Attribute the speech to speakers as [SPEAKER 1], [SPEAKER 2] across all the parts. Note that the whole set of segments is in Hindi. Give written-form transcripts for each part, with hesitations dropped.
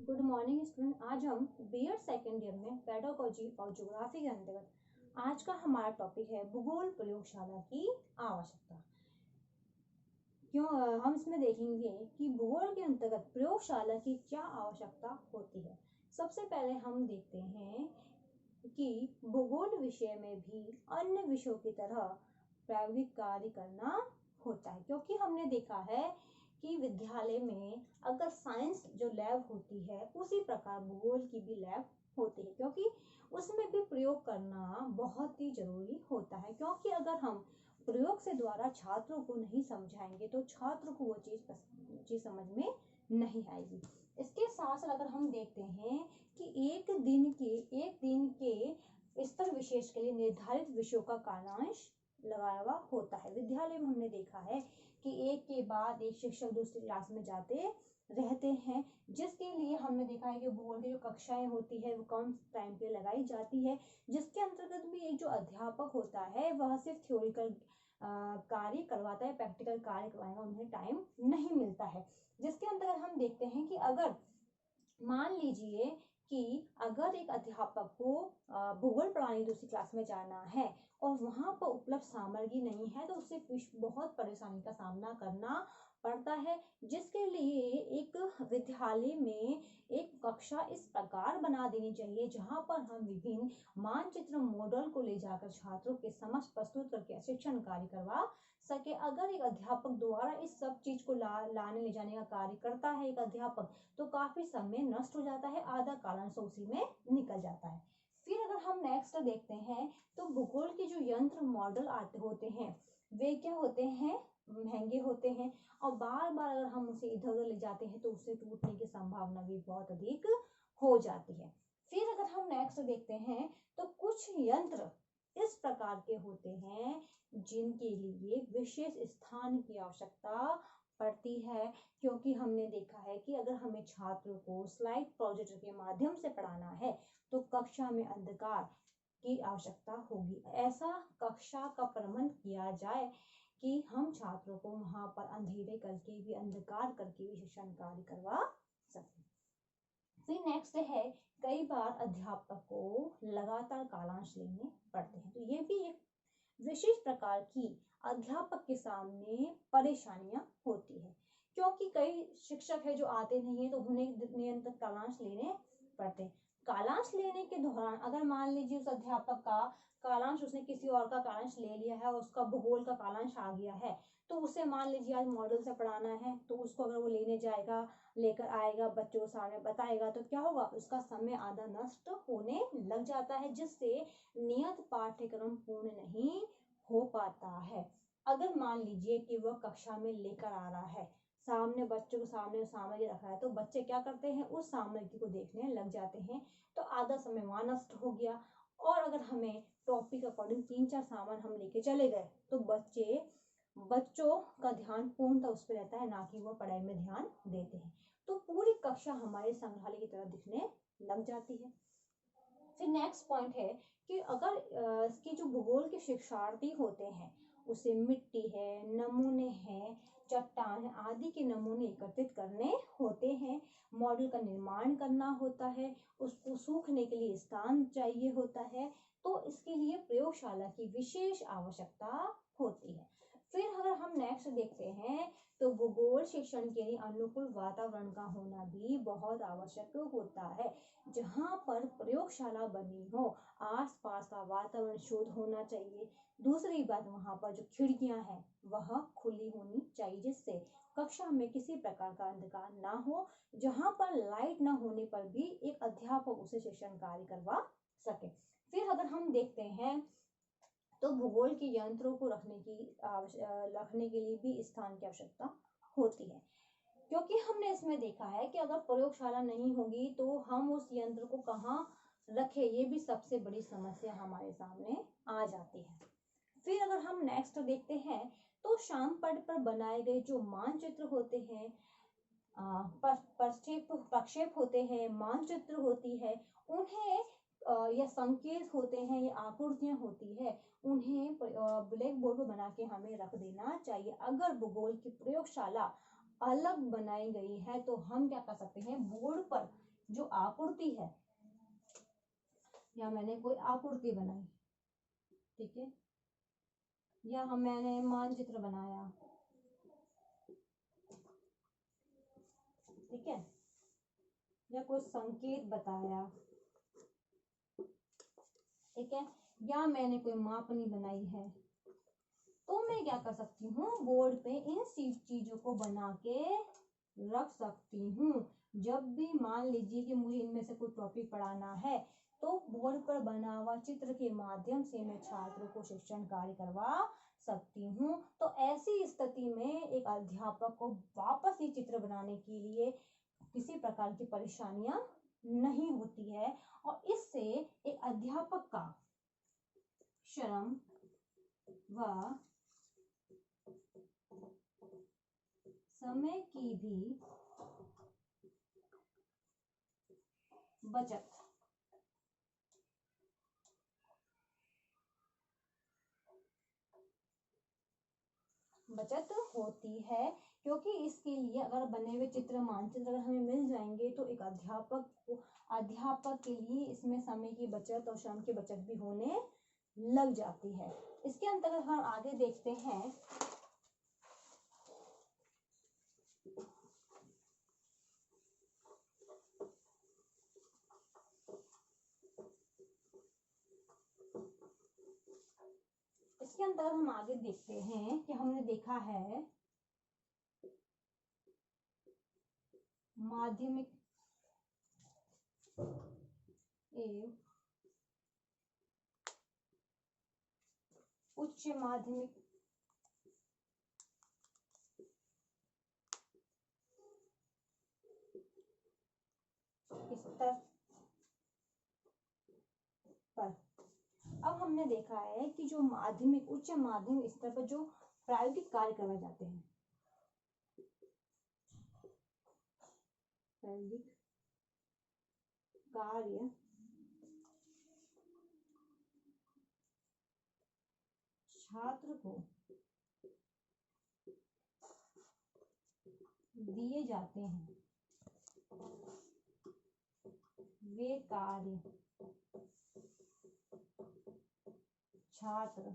[SPEAKER 1] Good morning student. आज हम बीएड सेकेंड ईयर में पेडागोजी और ज्योग्राफी के अंतर्गत आज का हमारा टॉपिक है भूगोल प्रयोगशाला की आवश्यकता। हम इसमें देखेंगे कि भूगोल के अंतर्गत प्रयोगशाला की क्या आवश्यकता होती है। सबसे पहले हम देखते हैं कि भूगोल विषय में भी अन्य विषयों की तरह प्रायोगिक कार्य करना होता है, क्योंकि हमने देखा है कि विद्यालय में अगर साइंस जो लैब होती है उसी प्रकार भूगोल की भी लैब होती है, क्योंकि उसमें भी प्रयोग करना बहुत ही जरूरी होता है। क्योंकि अगर हम प्रयोग से द्वारा छात्रों को नहीं समझाएंगे तो छात्र को वो चीज समझ में नहीं आएगी। इसके साथ साथ अगर हम देखते हैं कि एक दिन के स्तर विशेष के लिए निर्धारित विषयों का कालांश लगाया हुआ होता है। विद्यालय में हमने देखा है कि एक के बाद एक शिक्षक दूसरी क्लास में जाते रहते हैं, जिसके लिए हमने देखा है कि भूगोल की जो कक्षाएं होती है वो कम टाइम पे लगाई जाती है, जिसके अंतर्गत भी एक जो अध्यापक होता है वह सिर्फ थ्योरिकल कार्य करवाता है, प्रैक्टिकल कार्य करवाएगा उन्हें टाइम नहीं मिलता है। जिसके अंतर्गत हम देखते हैं कि अगर मान लीजिए कि अगर एक अध्यापक को भूगोल पढ़ाने दूसरी क्लास में जाना है और वहां पर उपलब्ध सामग्री नहीं है तो उसे बहुत परेशानी का सामना करना पड़ता है, जिसके लिए एक विद्यालय में एक कक्षा इस प्रकार बना देनी चाहिए जहां पर हम विभिन्न मानचित्र मॉडल को ले जाकर छात्रों के समक्ष प्रस्तुत करके शिक्षण कार्य करवा सके। अगर एक अध्यापक द्वारा इस सब चीज को लाने ले जाने का कार्य करता है एक अध्यापक, तो काफी समय नष्ट हो जाता है, आधा कालांश उसी में निकल जाता है। फिर अगर हम नेक्स्ट देखते हैं तो भूगोल के जो यंत्र मॉडल आते होते हैं वे क्या होते हैं, महंगे होते हैं, और बार बार अगर हम उसे इधर उधर ले जाते हैं तो उससे टूटने की संभावना भी बहुत अधिक हो जाती है। फिर अगर हम नेक्स्ट देखते हैं तो कुछ यंत्र इस प्रकार के होते हैं जिनके लिए विशेष स्थान की आवश्यकता पड़ती है, क्योंकि हमने देखा है कि अगर हमें छात्रों को स्लाइड प्रोजेक्टर के माध्यम से पढ़ाना है तो कक्षा में अंधकार की आवश्यकता होगी। ऐसा कक्षा का प्रबंध किया जाए कि हम छात्रों को वहां पर अंधेरे करके भी अंधकार करके भी शिक्षण कार्य करवा सकें। फिर नेक्स्ट है, कई बार अध्यापक को लगातार कालांश लेने पड़ते हैं, तो ये भी एक विशेष प्रकार की अध्यापक के सामने परेशानियां होती है, क्योंकि कई शिक्षक है जो आते नहीं है तो उन्हें निरंतर कालांश लेने पड़ते हैं। कालांश लेने के दौरान अगर मान लीजिए उस अध्यापक का कालांश उसने किसी और का कालांश ले लिया है और उसका भूगोल का कालांश आ गया है, तो उसे मान लीजिए आज मॉडल से पढ़ाना है तो उसको अगर वो लेने जाएगा, लेकर आएगा, बच्चों के सामने बताएगा, तो क्या होगा, उसका समय आधा नष्ट होने लग जाता है, जिससे नियत पाठ्यक्रम पूर्ण नहीं हो पाता है। अगर मान लीजिए कि वह कक्षा में लेकर आ रहा है, सामने बच्चों के सामने सामग्री रखा है, तो बच्चे क्या करते हैं, उस सामग्री को देखने लग जाते हैं, तो आधा समय वहां नष्ट हो गया। और अगर हमें टॉपिक अकॉर्डिंग 3-4 सामान हम लेके चले गए तो बच्चों का ध्यान पूर्णतः उस पर रहता है, ना कि वह पढ़ाई में ध्यान देते हैं, तो पूरी कक्षा हमारे संग्रहालय की तरह दिखने लग जाती है। फिर नेक्स्ट पॉइंट है कि अगर इसके जो भूगोल के शिक्षार्थी होते हैं उसे मिट्टी है, नमूने हैं, चट्टान आदि के नमूने एकत्रित करने होते हैं, मॉडल का निर्माण करना होता है, उसको सूखने के लिए स्थान चाहिए होता है, तो इसके लिए प्रयोगशाला की विशेष आवश्यकता होती है। फिर अगर हम नेक्स्ट देखते हैं तो भूगोल शिक्षण के लिए अनुकूल वातावरण का होना भी बहुत आवश्यक होता है। जहाँ पर प्रयोगशाला बनी हो आसपास का वातावरण शुद्ध होना चाहिए। दूसरी बात, वहां पर जो खिड़कियां हैं वह खुली होनी चाहिए, जिससे कक्षा में किसी प्रकार का अंधकार ना हो, जहां पर लाइट न होने पर भी एक अध्यापक उसे शिक्षण कार्य करवा सके। फिर अगर हम देखते हैं तो भूगोल के यंत्रों को रखने के लिए भी स्थान की आवश्यकता होती है, क्योंकि हमने इसमें देखा है कि अगर प्रयोगशाला नहीं होगी तो हम उस यंत्र को कहाँ रखें, ये भी सबसे बड़ी समस्या हमारे सामने आ जाती है। फिर अगर हम नेक्स्ट देखते हैं तो शामपट्ट पर बनाए गए जो मानचित्र होते हैं, प्रक्षेप होते हैं, मानचित्र होती है, उन्हें या संकेत होते हैं या आकृतियां होती है, उन्हें ब्लैक बोर्ड पर बना के हमें रख देना चाहिए। अगर भूगोल की प्रयोगशाला अलग बनाई गई है तो हम क्या कर सकते हैं, बोर्ड पर जो आकृति है, या मैंने कोई आकृति बनाई, ठीक है, या मैंने मानचित्र बनाया, ठीक है, या कोई संकेत बताया, ठीक है, या मैंने कोई मापनी बनाई है, तो मैं क्या कर सकती हूँ, बोर्ड पे इन चीजों को बना के रख सकती हूँ। जब भी मान लीजिए कि मुझे इनमें से कोई टॉपिक पढ़ाना है, तो बोर्ड पर बना हुआ चित्र के माध्यम से मैं छात्रों को शिक्षण कार्य करवा सकती हूँ। तो ऐसी स्थिति में एक अध्यापक को वापस ये चित्र बनाने के लिए किसी प्रकार की परेशानियां नहीं होती है, और इससे एक अध्यापक का श्रम व समय की भी बचत होती है, क्योंकि इसके लिए अगर बने हुए चित्र मानचित्र अगर हमें मिल जाएंगे तो एक अध्यापक के लिए इसमें समय की बचत और श्रम की बचत भी होने लग जाती है। इसके अंतर्गत हम आगे देखते हैं कि हमने देखा है माध्यमिक एवं उच्च माध्यमिक स्तर पर। अब हमने देखा है कि जो माध्यमिक उच्च माध्यमिक स्तर पर जो प्रायोगिक कार्य करवाए जाते हैं, प्रायोगिक कार्य छात्र को दिए जाते हैं, वे कार्य छात्र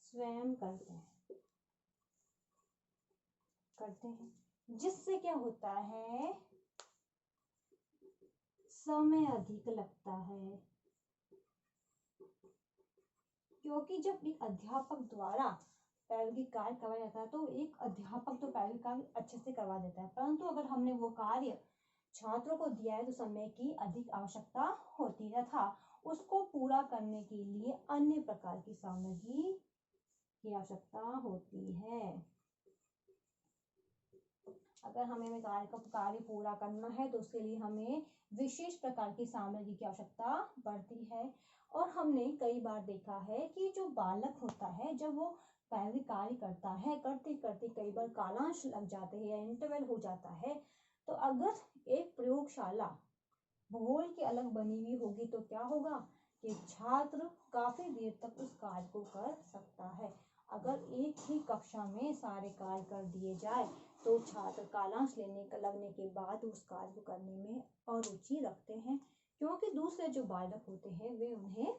[SPEAKER 1] स्वयं करते हैं, जिससे क्या होता है, समय अधिक लगता है, क्योंकि जब एक अध्यापक द्वारा प्रायोगिक कार्य करवाया जाता है तो एक अध्यापक तो प्रायोगिक कार्य अच्छे से करवा देता है, परंतु अगर हमने वो कार्य छात्रों को दिया है तो समय की अधिक आवश्यकता होती है तथा उसको पूरा करने के लिए अन्य प्रकार की सामग्री की आवश्यकता होती है। अगर हमें कार्य पूरा करना है तो उसके लिए हमें विशेष प्रकार की सामग्री की आवश्यकता पड़ती है। और हमने कई बार देखा है कि जो बालक होता है जब वो प्रायोगिक कार्य करता है, करते करते कई बार कालांश लग जाते हैं या इंटरवल हो जाता है, तो अगर एक प्रयोगशाला भूगोल की अलग बनी हुई होगी तो क्या होगा कि छात्र काफी देर तक उस कार्य को कर सकता है। अगर एक ही कक्षा में सारे कार्य कर दिए जाए तो छात्र कालांश लगने के बाद उस कार्य को करने में अरुचि रखते हैं, क्योंकि दूसरे जो बालक होते हैं वे उन्हें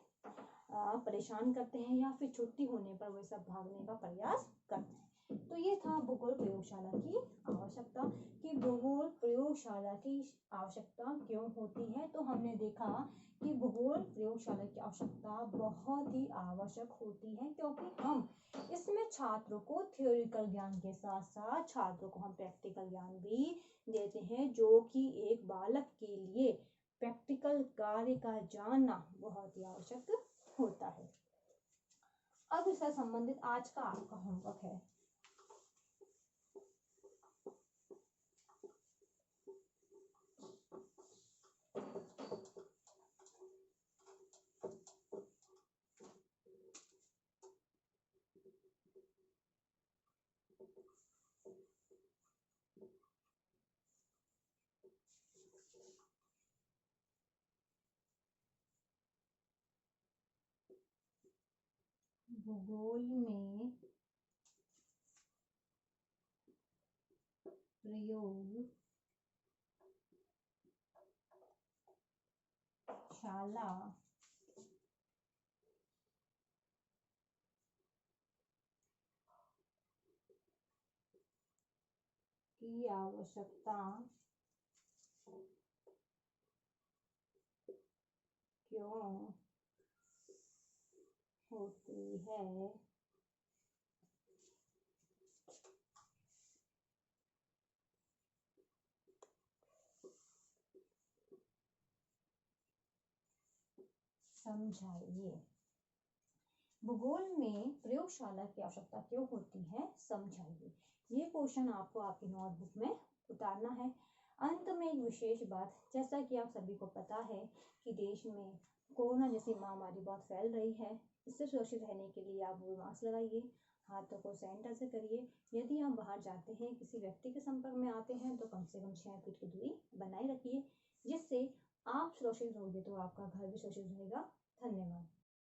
[SPEAKER 1] परेशान करते हैं या फिर छुट्टी होने पर वे सब भागने का प्रयास करते हैं। तो ये था भूगोल प्रयोगशाला की आवश्यकता, कि भूगोल प्रयोगशाला की आवश्यकता क्यों होती है। तो हमने देखा कि भूगोल प्रयोगशाला की आवश्यकता बहुत ही आवश्यक होती है, क्योंकि हम इसमें छात्रों को थ्योरिटिकल ज्ञान के साथ साथ छात्रों को हम प्रैक्टिकल ज्ञान भी देते हैं, जो कि एक बालक के लिए प्रैक्टिकल कार्य का जानना बहुत ही आवश्यक होता है। अब इससे संबंधित आज का आपका होमवर्क है, भूगोल में प्रयोग प्रयोगशाला की आवश्यकता क्यों होती है? समझाइए। भूगोल में प्रयोगशाला की आवश्यकता क्यों होती है, समझाइए। ये क्वेश्चन आपको आपकी नोटबुक में उतारना है। अंत में एक विशेष बात, जैसा कि आप सभी को पता है कि देश में कोरोना जैसी महामारी बहुत फैल रही है। इससे सुरक्षित रहने के लिए आप मास्क लगाइए, हाथों को सैनिटाइजर करिए। यदि आप बाहर जाते हैं, किसी व्यक्ति के संपर्क में आते हैं, तो कम से कम 6 फीट की दूरी बनाए रखिए, जिससे आप सुरक्षित रहोगे तो आपका घर भी सुरक्षित रहेगा। धन्यवाद।